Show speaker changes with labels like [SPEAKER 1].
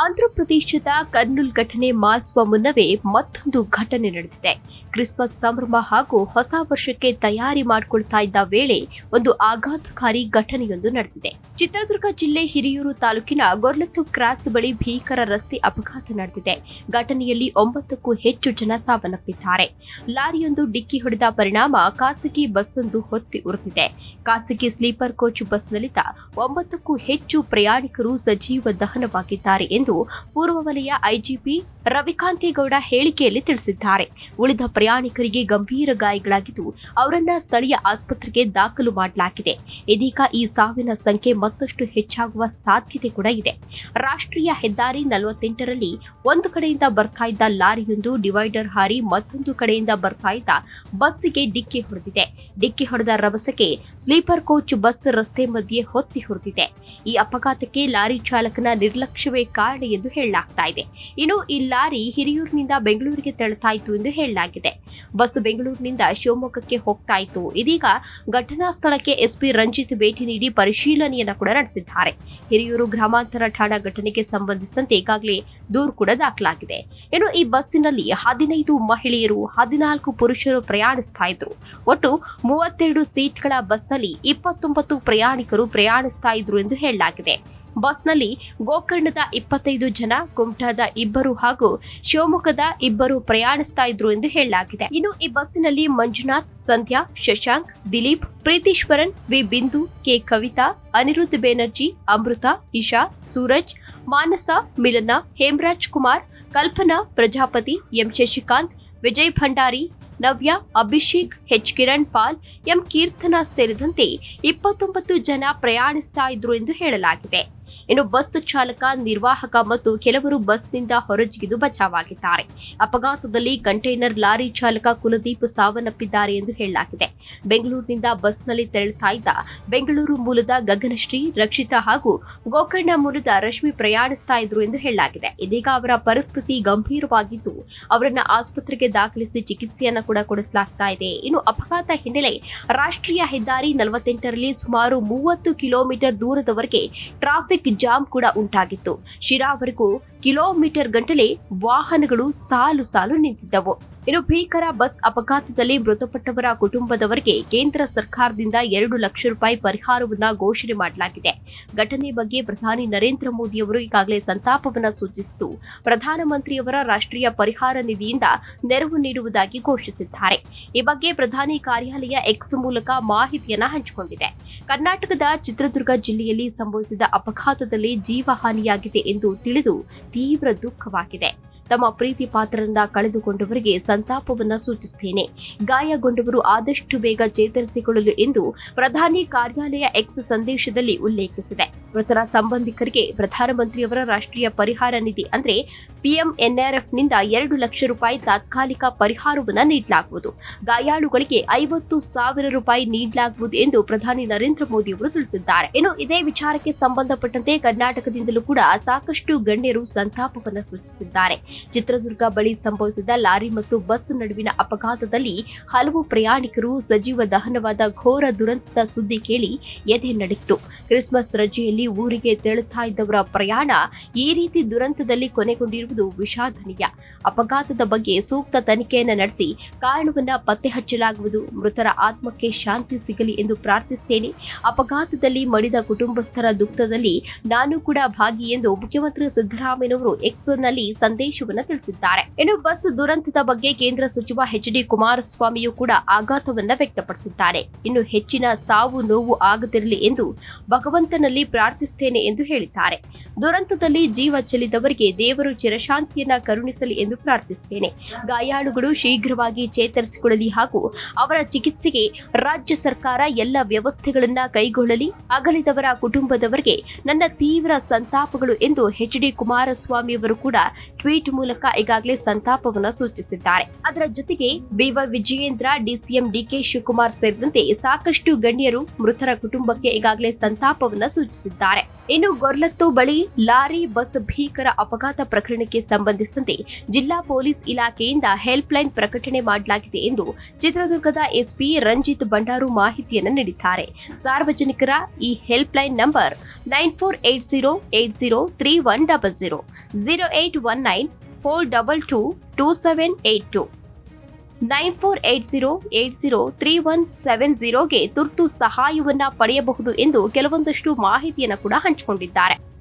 [SPEAKER 1] ಆಂಧ್ರಪ್ರದೇಶದ ಕರ್ನೂಲ್ ಘಟನೆ ಮಾಲ್ಸುವ ಮುನ್ನವೇ ಮತ್ತೊಂದು ಘಟನೆ ನಡೆದಿದೆ. ಕ್ರಿಸ್ಮಸ್ ಸಂಭ್ರಮ ಹಾಗೂ ಹೊಸ ವರ್ಷಕ್ಕೆ ತಯಾರಿ ಮಾಡಿಕೊಳ್ತಾ ಇದ್ದ ವೇಳೆ ಒಂದು ಆಘಾತಕಾರಿ ಘಟನೆಯೊಂದು ನಡೆದಿದೆ. ಚಿತ್ರದುರ್ಗ ಜಿಲ್ಲೆ ಹಿರಿಯೂರು ತಾಲೂಕಿನ ಗೊರ್ಲತ್ತು ಕ್ರಾಸ್ ಬಳಿ ಭೀಕರ ರಸ್ತೆ ಅಪಘಾತ ನಡೆದಿದೆ. ಘಟನೆಯಲ್ಲಿ 9ಕ್ಕೂ ಹೆಚ್ಚು ಜನ ಸಾವನ್ನಪ್ಪಿದ್ದಾರೆ. ಲಾರಿಯೊಂದು ಡಿಕ್ಕಿ ಹೊಡೆದ ಪರಿಣಾಮ ಖಾಸಗಿ ಬಸ್ಸೊಂದು ಹೊತ್ತಿ ಉರಿದಿದೆ. ಖಾಸಗಿ ಸ್ಲೀಪರ್ ಕೋಚ್ ಬಸ್ನಲ್ಲಿದ್ದ 9ಕ್ಕೂ ಹೆಚ್ಚು ಪ್ರಯಾಣಿಕರು ಸಜೀವ ದಹನವಾಗಿದ್ದಾರೆ ಎಂದು ಪೂರ್ವ ವಲಯ ಐಜಿಪಿ ರವಿಕಾಂತೇಗೌಡ ಹೇಳಿಕೆಯಲ್ಲಿ ತಿಳಿಸಿದ್ದಾರೆ. ಉಳಿದ ಪ್ರಯಾಣಿಕರಿಗೆ ಗಂಭೀರ ಗಾಯಗಳಾಗಿದ್ದು ಅವರನ್ನ ಸ್ಥಳೀಯ ಆಸ್ಪತ್ರೆಗೆ ದಾಖಲು ಮಾಡಲಾಗಿದೆ. ಇದೀಗ ಈ ಸಾವಿನ ಸಂಖ್ಯೆ ಮತ್ತಷ್ಟು ಹೆಚ್ಚಾಗುವ ಸಾಧ್ಯತೆ ಕೂಡ ಇದೆ. ರಾಷ್ಟ್ರೀಯ ಹೆದ್ದಾರಿ 48ರಲ್ಲಿ ಒಂದು ಕಡೆಯಿಂದ ಬರ್ತಾ ಇದ್ದ ಲಾರಿಯೊಂದು ಡಿವೈಡರ್ ಹಾರಿ ಮತ್ತೊಂದು ಕಡೆಯಿಂದ ಬರ್ತಾ ಇದ್ದ ಬಸ್ಸಿಗೆ ಡಿಕ್ಕಿ ಹೊಡೆದಿದೆ. ಡಿಕ್ಕಿ ಹೊಡೆದ ರಭಸಕ್ಕೆ ಸ್ಲೀಪರ್ ಕೋಚ್ ಬಸ್ ರಸ್ತೆ ಮಧ್ಯೆ ಹೊತ್ತಿ ಹೊರಟಿದೆ. ಈ ಅಪಘಾತಕ್ಕೆ ಲಾರಿ ಚಾಲಕನ ನಿರ್ಲಕ್ಷ್ಯವೇ ಕಾರಣ ಎಂದು ಹೇಳಲಾಗ್ತಾ ಇದೆ. ಇನ್ನು ಈ ಲಾರಿ ಹಿರಿಯೂರಿನಿಂದ ಬೆಂಗಳೂರಿಗೆ ತೆರಳುತ್ತಾ ಇತ್ತು ಎಂದು ಹೇಳಲಾಗಿದೆ. ಬಸ್ ಬೆಂಗಳೂರಿನಿಂದ ಶಿವಮೊಗ್ಗಕ್ಕೆ ಹೋಗ್ತಾ ಇತ್ತು. ಇದೀಗ ಘಟನಾ ಸ್ಥಳಕ್ಕೆ ಎಸ್ಪಿ ರಂಜಿತ್ ಭೇಟಿ ನೀಡಿ ಪರಿಶೀಲನೆಯನ್ನು ಕೂಡ ನಡೆಸಿದ್ದಾರೆ. ಹಿರಿಯೂರು ಗ್ರಾಮಾಂತರ ಠಾಣಾ ಘಟನೆಗೆ ಸಂಬಂಧಿಸಿದಂತೆ ಈಗಾಗಲೇ ದೂರು ಕೂಡ ದಾಖಲಾಗಿದೆ. ಇನ್ನು ಈ ಬಸ್ಸಿನಲ್ಲಿ 15 ಮಹಿಳೆಯರು 14 ಪುರುಷರು ಪ್ರಯಾಣಿಸ್ತಾ ಇದ್ರು. ಒಟ್ಟು 32 ಸೀಟ್ಗಳ ಬಸ್ನಲ್ಲಿ 29 ಪ್ರಯಾಣಿಕರು ಪ್ರಯಾಣಿಸ್ತಾ ಇದ್ರು ಎಂದು ಹೇಳಲಾಗಿದೆ. ಬಸ್ನಲ್ಲಿ ಗೋಕರ್ಣದ 25 ಜನ, ಕುಮಟಾದ 2 ಹಾಗೂ ಶಿವಮೊಗ್ಗದ 2 ಪ್ರಯಾಣಿಸ್ತಾ ಇದ್ರು ಎಂದು ಹೇಳಲಾಗಿದೆ. ಇನ್ನು ಈ ಬಸ್ಸಿನಲ್ಲಿ ಮಂಜುನಾಥ್, ಸಂಧ್ಯಾ, ಶಶಾಂಕ್, ದಿಲೀಪ್, ಪ್ರೀತೀಶ್ವರನ್, ವಿ ಬಿಂದು, ಕೆ ಕವಿತಾ, ಅನಿರುದ್ಧ ಬೇನರ್ಜಿ, ಅಮೃತ, ಇಶಾ, ಸೂರಜ್, ಮಾನಸ, ಮಿಲನ, ಹೇಮರಾಜ್ ಕುಮಾರ್, ಕಲ್ಪನಾ, ಪ್ರಜಾಪತಿ, ಎಂ ಶಶಿಕಾಂತ್, ವಿಜಯ್ ಭಂಡಾರಿ, ನವ್ಯ, ಅಭಿಷೇಕ್, ಎಚ್ ಕಿರಣ್ ಪಾಲ್, ಎಂ ಕೀರ್ತನಾ ಸೇರಿದಂತೆ 29 ಜನ ಪ್ರಯಾಣಿಸ್ತಾ ಇದ್ರು ಎಂದು ಹೇಳಲಾಗಿದೆ. ಇನ್ನು ಬಸ್ ಚಾಲಕ, ನಿರ್ವಾಹಕ ಮತ್ತು ಕೆಲವರು ಬಸ್ನಿಂದ ಹೊರಜಿಗಿದು ಬಚಾವಾಗಿದ್ದಾರೆ. ಅಪಘಾತದಲ್ಲಿ ಕಂಟೈನರ್ ಲಾರಿ ಚಾಲಕ ಕುಲದೀಪ್ ಸಾವನ್ನಪ್ಪಿದ್ದಾರೆ ಎಂದು ಹೇಳಲಾಗಿದೆ. ಬೆಂಗಳೂರಿನಿಂದ ಬಸ್ನಲ್ಲಿ ತೆರಳುತ್ತಾ ಇದ್ದ ಬೆಂಗಳೂರು ಮೂಲದ ಗಗನಶ್ರೀ, ರಕ್ಷಿತಾ ಹಾಗೂ ಗೋಕರ್ಣ ಮೂಲದ ರಶ್ಮಿ ಪ್ರಯಾಣಿಸ್ತಾ ಇದ್ರು ಎಂದು ಹೇಳಲಾಗಿದೆ. ಇದೀಗ ಅವರ ಪರಿಸ್ಥಿತಿ ಗಂಭೀರವಾಗಿದ್ದು ಅವರನ್ನ ಆಸ್ಪತ್ರೆಗೆ ದಾಖಲಿಸಿ ಚಿಕಿತ್ಸೆಯನ್ನು ಕೂಡ ಕೊಡಿಸಲಾಗ್ತಾ ಇದೆ. ಇನ್ನು ಅಪಘಾತ ಹಿನ್ನೆಲೆ ರಾಷ್ಟ್ರೀಯ ಹೆದ್ದಾರಿ 48ರಲ್ಲಿ ಸುಮಾರು 30 ಕಿಲೋಮೀಟರ್ ದೂರದವರೆಗೆ ಟ್ರಾಫಿಕ್ ಜಾಮ್ ಕೂಡ ಉಂಟಾಗಿತ್ತು. ಶಿರಾವರೆಗೂ ಕಿಲೋಮೀಟರ್ ಗಂಟಲೆ ವಾಹನಗಳು ಸಾಲು ಸಾಲು ನಿಂತಿದ್ದವು. ಇನ್ನು ಭೀಕರ ಬಸ್ ಅಪಘಾತದಲ್ಲಿ ಮೃತಪಟ್ಟವರ ಕುಟುಂಬದವರಿಗೆ ಕೇಂದ್ರ ಸರ್ಕಾರದಿಂದ 2 ಲಕ್ಷ ರೂಪಾಯಿ ಪರಿಹಾರವನ್ನ ಘೋಷಣೆ ಮಾಡಲಾಗಿದೆ. ಘಟನೆ ಬಗ್ಗೆ ಪ್ರಧಾನಿ ನರೇಂದ್ರ ಮೋದಿ ಅವರು ಈಗಾಗಲೇ ಸಂತಾಪವನ್ನ ಸೂಚಿಸಿದ್ದು ಪ್ರಧಾನಮಂತ್ರಿಯವರ ರಾಷ್ಟ್ರೀಯ ಪರಿಹಾರ ನಿಧಿಯಿಂದ ನೆರವು ನೀಡುವುದಾಗಿ ಘೋಷಿಸಿದ್ದಾರೆ. ಈ ಬಗ್ಗೆ ಪ್ರಧಾನಿ ಕಾರ್ಯಾಲಯ ಎಕ್ಸ್ ಮೂಲಕ ಮಾಹಿತಿಯನ್ನ ಹಂಚಿಕೊಂಡಿದೆ. ಕರ್ನಾಟಕದ ಚಿತ್ರದುರ್ಗ ಜಿಲ್ಲೆಯಲ್ಲಿ ಸಂಭವಿಸಿದ ಅಪಘಾತದಲ್ಲಿ ಜೀವಹಾನಿಯಾಗಿದೆ ಎಂದು ತಿಳಿದು ತೀವ್ರ ದುಃಖವಾಗಿದೆ. ತಮ್ಮ ಪ್ರೀತಿ ಪಾತ್ರರನ್ನ ಕಳೆದುಕೊಂಡವರಿಗೆ ಸಂತಾಪವನ್ನ ಸೂಚಿಸುತ್ತೇನೆ. ಗಾಯಗೊಂಡವರು ಆದಷ್ಟು ಬೇಗ ಚೇತರಿಸಿಕೊಳ್ಳಲು ಎಂದು ಪ್ರಧಾನಿ ಕಾರ್ಯಾಲಯ ಎಕ್ಸ್ ಸಂದೇಶದಲ್ಲಿ ಉಲ್ಲೇಖಿಸಿದೆ. ಮೃತರ ಸಂಬಂಧಿಕರಿಗೆ ಪ್ರಧಾನಮಂತ್ರಿಯವರ ರಾಷ್ಟ್ರೀಯ ಪರಿಹಾರ ನಿಧಿ ಅಂದ್ರೆ PMNRFನಿಂದ 2 ಲಕ್ಷ ರೂಪಾಯಿ ತಾತ್ಕಾಲಿಕ ಪರಿಹಾರವನ್ನ ನೀಡಲಾಗುವುದು. ಗಾಯಾಳುಗಳಿಗೆ 50,000 ರೂಪಾಯಿ ನೀಡಲಾಗುವುದು ಎಂದು ಪ್ರಧಾನಿ ನರೇಂದ್ರ ಮೋದಿ ಅವರು ತಿಳಿಸಿದ್ದಾರೆ. ಇನ್ನು ಇದೇ ವಿಚಾರಕ್ಕೆ ಸಂಬಂಧಪಟ್ಟಂತೆ ಕರ್ನಾಟಕದಿಂದಲೂ ಕೂಡ ಸಾಕಷ್ಟು ಗಣ್ಯರು ಸಂತಾಪವನ್ನ ಸೂಚಿಸಿದ್ದಾರೆ. ಚಿತ್ರದುರ್ಗ ಬಳಿ ಸಂಭವಿಸಿದ ಲಾರಿ ಮತ್ತು ಬಸ್ ನಡುವಿನ ಅಪಘಾತದಲ್ಲಿ ಹಲವು ಪ್ರಯಾಣಿಕರು ಸಜೀವ ದಹನವಾದ ಘೋರ ದುರಂತದ ಸುದ್ದಿ ಕೇಳಿ ಎದೆ ನಡುಗಿತು. ಕ್ರಿಸ್ಮಸ್ ರಜೆಯಲ್ಲಿ ಊರಿಗೆ ತೆರಳುತ್ತಾ ಇದ್ದವರ ಪ್ರಯಾಣ ಈ ರೀತಿ ದುರಂತದಲ್ಲಿ ಕೊನೆಗೊಂಡಿರುವುದು ವಿಷಾದನೀಯ. ಅಪಘಾತದ ಬಗ್ಗೆ ಸೂಕ್ತ ತನಿಖೆಯನ್ನು ನಡೆಸಿ ಕಾರಣವನ್ನ ಪತ್ತೆ ಹಚ್ಚಲಾಗುವುದು. ಮೃತರ ಆತ್ಮಕ್ಕೆ ಶಾಂತಿ ಸಿಗಲಿ ಎಂದು ಪ್ರಾರ್ಥಿಸುತ್ತೇನೆ. ಅಪಘಾತದಲ್ಲಿ ಮಡಿದ ಕುಟುಂಬಸ್ಥರ ದುಃಖದಲ್ಲಿ ನಾನು ಕೂಡ ಭಾಗಿ ಎಂದು ಮುಖ್ಯಮಂತ್ರಿ ಸಿದ್ದರಾಮಯ್ಯನವರು ಎಕ್ಸ್ನಲ್ಲಿ ಸಂದೇಶವನ್ನು ತಿಳಿಸಿದ್ದಾರೆ. ಇನ್ನು ಬಸ್ ದುರಂತದ ಬಗ್ಗೆ ಕೇಂದ್ರ ಸಚಿವ HD ಕುಮಾರಸ್ವಾಮಿಯೂ ಕೂಡ ಆಘಾತವನ್ನ ವ್ಯಕ್ತಪಡಿಸಿದ್ದಾರೆ. ಇನ್ನು ಹೆಚ್ಚಿನ ಸಾವು ನೋವು ಆಗದಿರಲಿ ಎಂದು ಭಗವಂತನಲ್ಲಿ ಪ್ರಾರ್ಥಿಸುತ್ತೇನೆ ಎಂದು ಹೇಳಿದ್ದಾರೆ. ದುರಂತದಲ್ಲಿ ಜೀವ ಚೆಲ್ಲಿದವರಿಗೆ ದೇವರು ಚಿರಶಾಂತಿಯನ್ನ ಕರುಣಿಸಲಿ ಎಂದು ಪ್ರಾರ್ಥಿಸುತ್ತೇನೆ. ಗಾಯಾಳುಗಳು ಶೀಘ್ರವಾಗಿ ಚೇತರಿಸಿಕೊಳ್ಳಲಿ ಹಾಗೂ ಅವರ ಚಿಕಿತ್ಸೆಗೆ ರಾಜ್ಯ ಸರ್ಕಾರ ಎಲ್ಲ ವ್ಯವಸ್ಥೆಗಳನ್ನ ಕೈಗೊಳ್ಳಲಿ. ಅಗಲಿದವರ ಕುಟುಂಬದವರಿಗೆ ನನ್ನ ತೀವ್ರ ಸಂತಾಪಗಳು ಎಂದು HD ಕುಮಾರಸ್ವಾಮಿ ಅವರು ಕೂಡ ಟ್ವೀಟ್ ಮೂಲಕ ಈಗಾಗಲೇ ಸಂತಾಪವನ್ನ ಸೂಚಿಸಿದ್ದಾರೆ. ಅದರ ಜೊತೆಗೆ BY Vijayendra, DCM DK Shivakumar ಸೇರಿದಂತೆ ಸಾಕಷ್ಟು ಗಣ್ಯರು ಮೃತರ ಕುಟುಂಬಕ್ಕೆ ಈಗಾಗಲೇ ಸಂತಾಪವನ್ನ ಸೂಚಿಸಿದ್ದಾರೆ. ಇನ್ನು ಗೊರ್ಲತ್ತು ಬಳಿ ಲಾರಿ ಬಸ್ ಭೀಕರ ಅಪಘಾತ ಪ್ರಕರಣಕ್ಕೆ ಸಂಬಂಧಿಸಿದಂತೆ ಜಿಲ್ಲಾ ಪೊಲೀಸ್ ಇಲಾಖೆಯಿಂದ ಹೆಲ್ಪ್ ಲೈನ್ ಪ್ರಕಟಣೆ ಮಾಡಲಾಗಿದೆ ಎಂದು ಚಿತ್ರದುರ್ಗದ ಎಸ್ಪಿ ರಂಜಿತ್ ಬಂಡಾರು ಮಾಹಿತಿಯನ್ನು ನೀಡಿದ್ದಾರೆ. ಸಾರ್ವಜನಿಕರ ಈ ಹೆಲ್ಪ್ ಲೈನ್ ನಂಬರ್ 9480803100 081942222782 9480803170ಗೆ ತುರ್ತು ಸಹಾಯವನ್ನ ಪಡೆಯಬಹುದು ಎಂದು ಕೆಲವೊಂದಷ್ಟು ಮಾಹಿತಿಯನ್ನು ಕೂಡ ಹಂಚಿಕೊಂಡಿದ್ದಾರೆ.